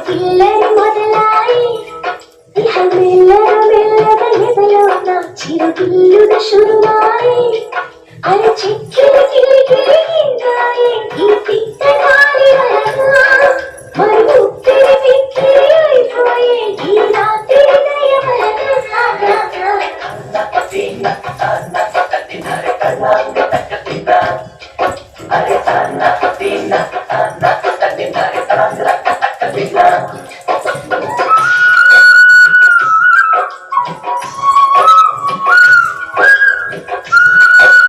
పిల్లలు మొదలాయి మెల్లగా మెల్లగా ఎదలోన చిరుగిల్లున శురువాయి అర చెక్కిలి కిలి కిలి కిందాయి ఈ పిట్ట గాలి వలన